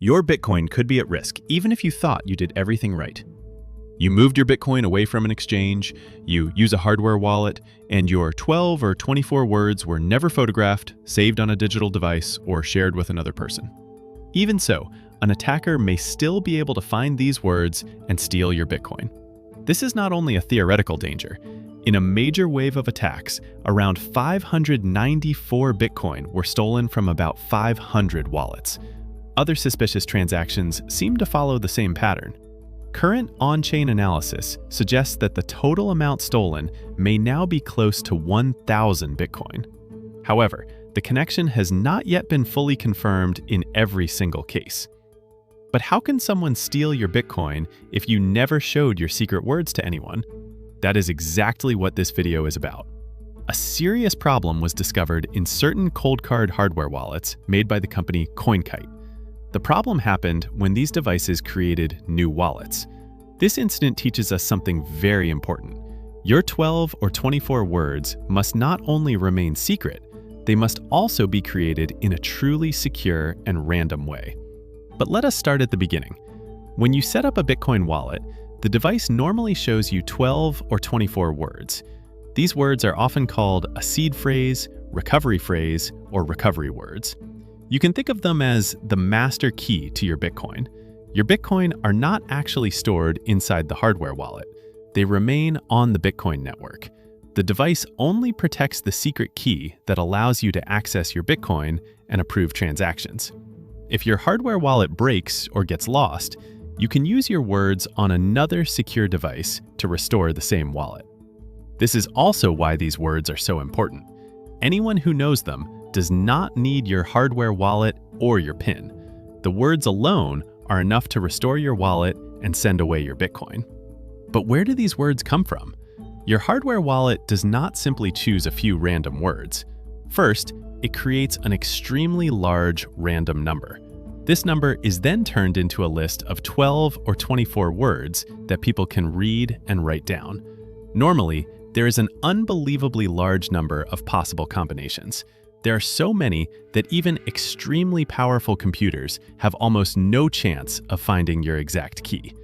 Your Bitcoin could be at risk even if you thought you did everything right. You moved your Bitcoin away from an exchange, you use a hardware wallet, and your 12 or 24 words were never photographed, saved on a digital device, or shared with another person. Even so, an attacker may still be able to find these words and steal your Bitcoin. This is not only a theoretical danger. In a major wave of attacks, around 594 Bitcoin were stolen from about 500 wallets. Other suspicious transactions seem to follow the same pattern. Current on-chain analysis suggests that the total amount stolen may now be close to 1,000 Bitcoin. However, the connection has not yet been fully confirmed in every single case. But how can someone steal your Bitcoin if you never showed your secret words to anyone? That is exactly what this video is about. A serious problem was discovered in certain Coldcard hardware wallets made by the company Coldcard. The problem happened when these devices created new wallets. This incident teaches us something very important. Your 12 or 24 words must not only remain secret, they must also be created in a truly secure and random way. But let us start at the beginning. When you set up a Bitcoin wallet, the device normally shows you 12 or 24 words. These words are often called a seed phrase, recovery phrase, or recovery words. You can think of them as the master key to your Bitcoin. Your Bitcoin are not actually stored inside the hardware wallet. They remain on the Bitcoin network. The device only protects the secret key that allows you to access your Bitcoin and approve transactions. If your hardware wallet breaks or gets lost, you can use your words on another secure device to restore the same wallet. This is also why these words are so important. Anyone who knows them does not need your hardware wallet or your PIN. The words alone are enough to restore your wallet and send away your Bitcoin. But where do these words come from? Your hardware wallet does not simply choose a few random words. First, it creates an extremely large random number. This number is then turned into a list of 12 or 24 words that people can read and write down. Normally, there is an unbelievably large number of possible combinations. There are so many that even extremely powerful computers have almost no chance of finding your exact key.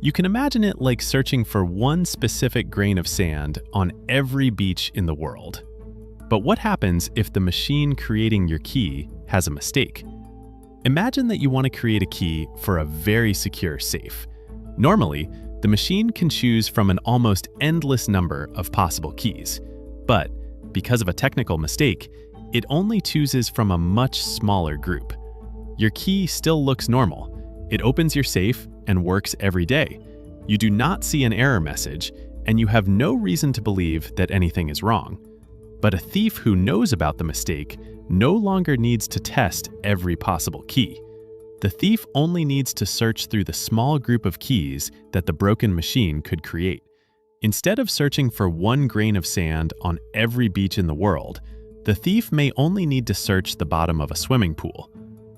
You can imagine it like searching for one specific grain of sand on every beach in the world. But what happens if the machine creating your key has a mistake? Imagine that you want to create a key for a very secure safe. Normally, the machine can choose from an almost endless number of possible keys. But because of a technical mistake, it only chooses from a much smaller group. Your key still looks normal. It opens your safe and works every day. You do not see an error message, and you have no reason to believe that anything is wrong. But a thief who knows about the mistake no longer needs to test every possible key. The thief only needs to search through the small group of keys that the broken machine could create. Instead of searching for one grain of sand on every beach in the world, the thief may only need to search the bottom of a swimming pool.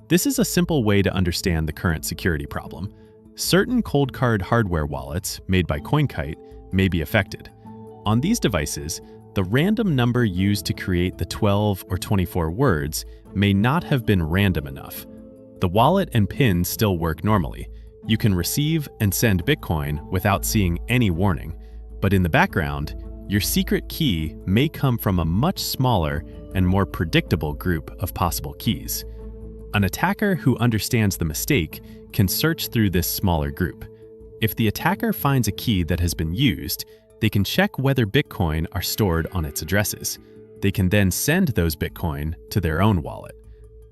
This is a simple way to understand the current security problem. Certain Coldcard hardware wallets made by Coldcard may be affected. On these devices, the random number used to create the 12 or 24 words may not have been random enough. The wallet and PIN still work normally. You can receive and send Bitcoin without seeing any warning. But in the background, your secret key may come from a much smaller and more predictable group of possible keys. An attacker who understands the mistake can search through this smaller group. If the attacker finds a key that has been used, they can check whether Bitcoin are stored on its addresses. They can then send those Bitcoin to their own wallet.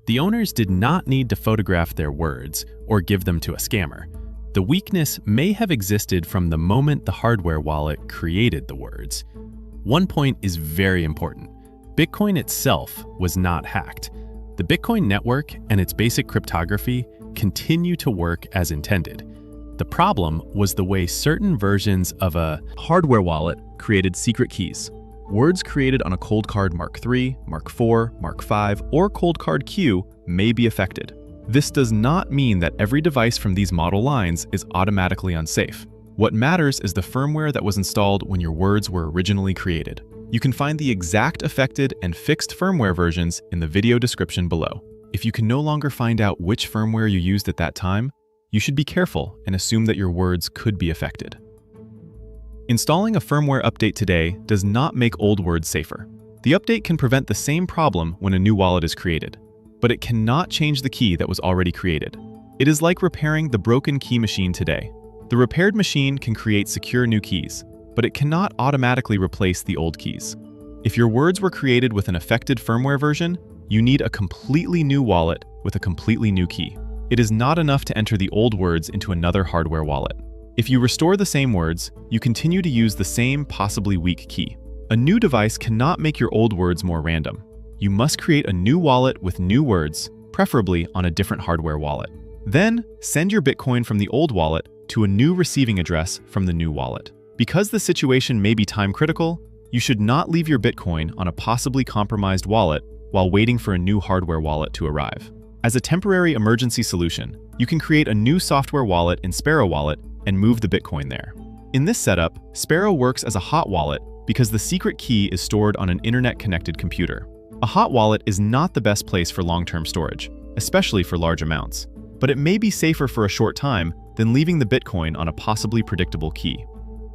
The owners did not need to photograph their words or give them to a scammer. The weakness may have existed from the moment the hardware wallet created the words. One point is very important. Bitcoin itself was not hacked. The Bitcoin network and its basic cryptography continue to work as intended. The problem was the way certain versions of a hardware wallet created secret keys. Words created on a Coldcard Mark III, Mark IV, Mark V, or Coldcard Q may be affected. This does not mean that every device from these model lines is automatically unsafe. What matters is the firmware that was installed when your words were originally created. You can find the exact affected and fixed firmware versions in the video description below. If you can no longer find out which firmware you used at that time, you should be careful and assume that your words could be affected. Installing a firmware update today does not make old words safer. The update can prevent the same problem when a new wallet is created, but it cannot change the key that was already created. It is like repairing the broken key machine today. The repaired machine can create secure new keys, but it cannot automatically replace the old keys. If your words were created with an affected firmware version, you need a completely new wallet with a completely new key. It is not enough to enter the old words into another hardware wallet. If you restore the same words, you continue to use the same possibly weak key. A new device cannot make your old words more random. You must create a new wallet with new words, preferably on a different hardware wallet. Then, send your Bitcoin from the old wallet to a new receiving address from the new wallet. Because the situation may be time-critical, you should not leave your Bitcoin on a possibly compromised wallet while waiting for a new hardware wallet to arrive. As a temporary emergency solution, you can create a new software wallet in Sparrow Wallet and move the Bitcoin there. In this setup, Sparrow works as a hot wallet because the secret key is stored on an internet-connected computer. A hot wallet is not the best place for long-term storage, especially for large amounts, but it may be safer for a short time than leaving the Bitcoin on a possibly predictable key.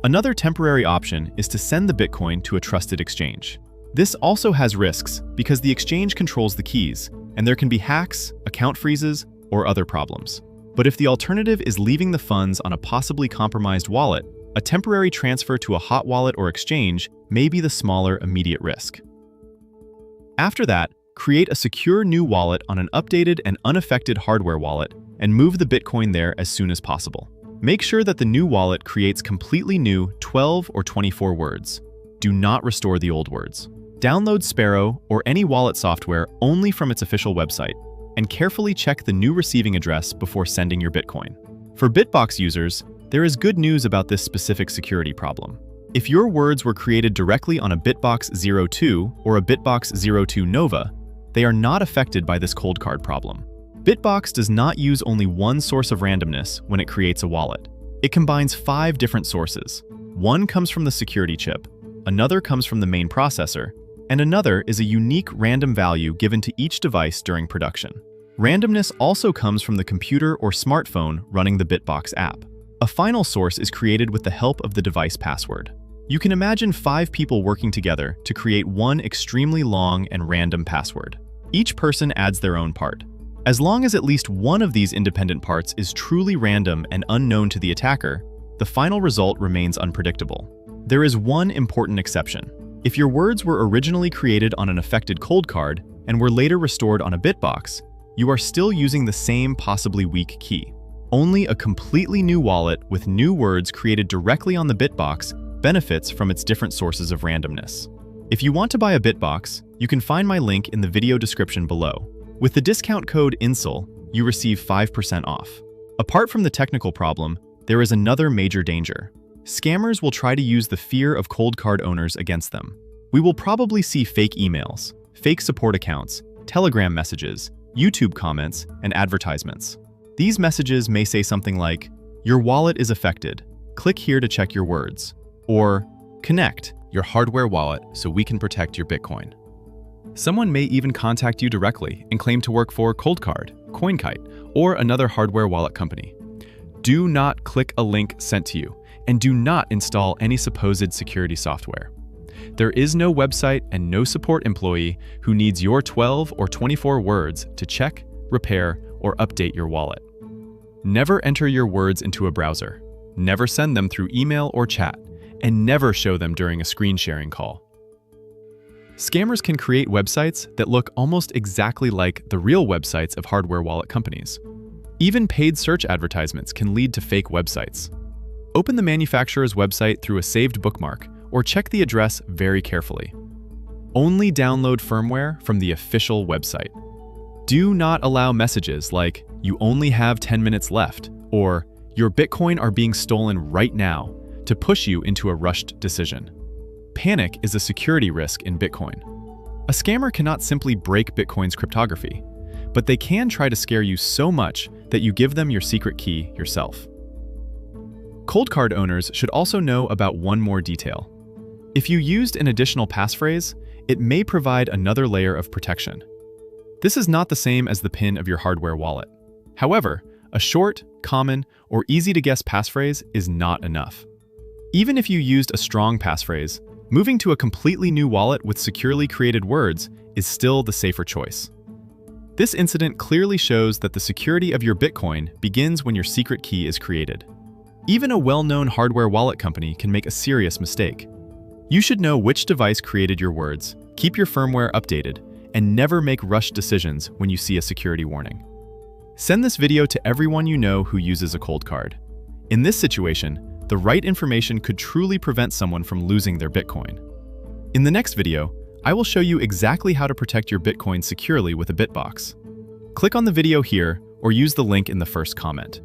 Another temporary option is to send the Bitcoin to a trusted exchange. This also has risks because the exchange controls the keys, and there can be hacks, account freezes, or other problems. But if the alternative is leaving the funds on a possibly compromised wallet, a temporary transfer to a hot wallet or exchange may be the smaller immediate risk. After that, create a secure new wallet on an updated and unaffected hardware wallet and move the Bitcoin there as soon as possible. Make sure that the new wallet creates completely new 12 or 24 words. Do not restore the old words. Download Sparrow or any wallet software only from its official website, and carefully check the new receiving address before sending your Bitcoin. For Bitbox users, there is good news about this specific security problem. If your words were created directly on a Bitbox 02 or a Bitbox 02 Nova, they are not affected by this Coldcard problem. Bitbox does not use only one source of randomness when it creates a wallet. It combines 5 different sources. One comes from the security chip, another comes from the main processor, and another is a unique random value given to each device during production. Randomness also comes from the computer or smartphone running the Bitbox app. A final source is created with the help of the device password. You can imagine 5 people working together to create one extremely long and random password. Each person adds their own part. As long as at least one of these independent parts is truly random and unknown to the attacker, the final result remains unpredictable. There is one important exception. If your words were originally created on an affected Coldcard and were later restored on a Bitbox, you are still using the same possibly weak key. Only a completely new wallet with new words created directly on the Bitbox benefits from its different sources of randomness. If you want to buy a Bitbox, you can find my link in the video description below. With the discount code INSUL, you receive 5% off. Apart from the technical problem, there is another major danger. Scammers will try to use the fear of Coldcard owners against them. We will probably see fake emails, fake support accounts, Telegram messages, YouTube comments, and advertisements. These messages may say something like, "Your wallet is affected. Click here to check your words." Or, "Connect your hardware wallet so we can protect your Bitcoin." Someone may even contact you directly and claim to work for Coldcard, CoinKite, or another hardware wallet company. Do not click a link sent to you, and do not install any supposed security software. There is no website and no support employee who needs your 12 or 24 words to check, repair, or update your wallet. Never enter your words into a browser. Never send them through email or chat, and never show them during a screen sharing call. Scammers can create websites that look almost exactly like the real websites of hardware wallet companies. Even paid search advertisements can lead to fake websites. Open the manufacturer's website through a saved bookmark or check the address very carefully. Only download firmware from the official website. Do not allow messages like, "You only have 10 minutes left," or "Your Bitcoin are being stolen right now," to push you into a rushed decision. Panic is a security risk in Bitcoin. A scammer cannot simply break Bitcoin's cryptography, but they can try to scare you so much that you give them your secret key yourself. Coldcard owners should also know about one more detail. If you used an additional passphrase, it may provide another layer of protection. This is not the same as the PIN of your hardware wallet. However, a short, common, or easy-to-guess passphrase is not enough. Even if you used a strong passphrase, moving to a completely new wallet with securely created words is still the safer choice. This incident clearly shows that the security of your Bitcoin begins when your secret key is created. Even a well-known hardware wallet company can make a serious mistake. You should know which device created your words, keep your firmware updated, and never make rushed decisions when you see a security warning. Send this video to everyone you know who uses a Coldcard. In this situation, the right information could truly prevent someone from losing their Bitcoin. In the next video, I will show you exactly how to protect your Bitcoin securely with a Bitbox. Click on the video here or use the link in the first comment.